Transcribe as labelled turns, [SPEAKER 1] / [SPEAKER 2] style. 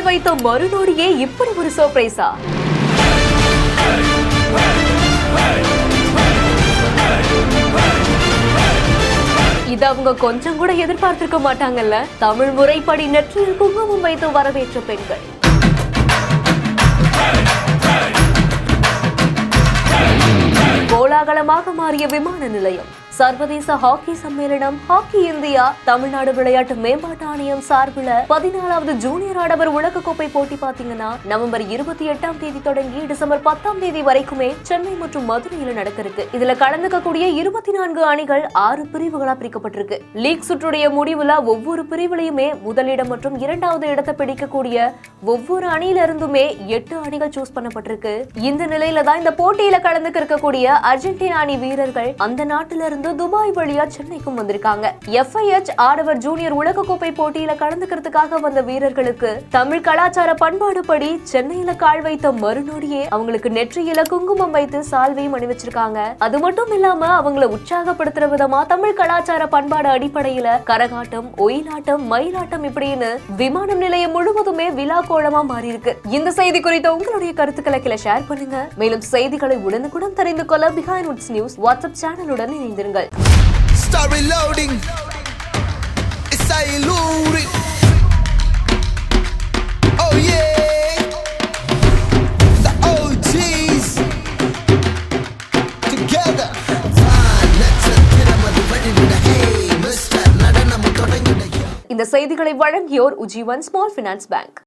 [SPEAKER 1] வைத்த மறுநொடியே இப்படி ஒரு சர்ப்ரைஸா? இது அவங்க கொஞ்சம் கூட எதிர்பார்த்திருக்க மாட்டாங்கல்ல. தமிழ் முறைப்படி நெற்றியில் குங்குமம் வைத்து வரவேற்ற பெண்கள். கோலாகலமாக மாறிய விமான நிலையம். சர்வதேச ஹாக்கி சம்மேளனம் ஹாக்கி இந்தியா தமிழ்நாடு விளையாட்டு மேம்பாட்டு ஆணையம் சார்பில் 14வது ஜூனியர் ஆடவர் உலகக்கோப்பை போட்டி பாத்தீங்கன்னா நவம்பர் 28ஆம் தேதி தொடங்கி டிசம்பர் 10ஆம் தேதி வரைக்குமே சென்னை மற்றும் மதுரையில நடக்க இருக்கு. இதுல கலந்துக்கக்கூடிய 24 அணிகள் 6 பிரிவுகளா பிரிக்கப்பட்டிருக்கு. லீக் சுற்றுடைய முடிவுல ஒவ்வொரு பிரிவுலையுமே முதலிடம் மற்றும் 2வது இடத்தை பிடிக்கக்கூடிய ஒவ்வொரு அணியில இருந்துமே 8 அணிகள் சூஸ் பண்ணப்பட்டிருக்கு. இந்த நிலையில தான் இந்த போட்டியில கலந்துக்க இருக்கக்கூடிய அர்ஜென்டினா அணி வீரர்கள் அந்த நாட்டில இருந்து துபாய் வழியா சென்னைக்கும் வந்திருக்காங்க. FIH ஆடவர் ஜூனியர் உலகக்கோப்பை போட்டியில கலந்துக்கிறதுக்காக வந்த வீரர்களுக்கு தமிழ் கலாச்சார பண்பாடு படி சென்னையில கால் வைத்த மறுநொடியே அவங்களுக்கு நெற்றியில குங்குமம் வைத்து சால்வையும் அணிவிச்சிருக்காங்க. அது மட்டும் இல்லாம அவங்களை உற்சாகப்படுத்துற விதமா தமிழ் கலாச்சார பண்பாடு அடிப்படையில கரகாட்டம், ஒயிலாட்டம், மயிலாட்டம் இப்படின்னு விமானம் நிலையம் முழுவதுமே விழா கோலமா மாறி இருக்கு. இந்த செய்தி குறித்த உங்களுடைய கருத்துக்களை கீழே ஷேர் பண்ணுங்க. மேலும் செய்திகளை உடனுக்குடன் தெரிந்து கொள்ள பிஹைண்ட் வுட்ஸ் நியூஸ் வாட்ஸ்அப் சேனலுடன் இணைந்திருங்கள்.
[SPEAKER 2] Start reloading. It's how you load it. Oh yeah. The OGs together.
[SPEAKER 1] இந்த செய்திகளை வழங்கியோர் உஜ்ஜீவன் ஸ்மால் ஃபைனான்ஸ் பேங்க்.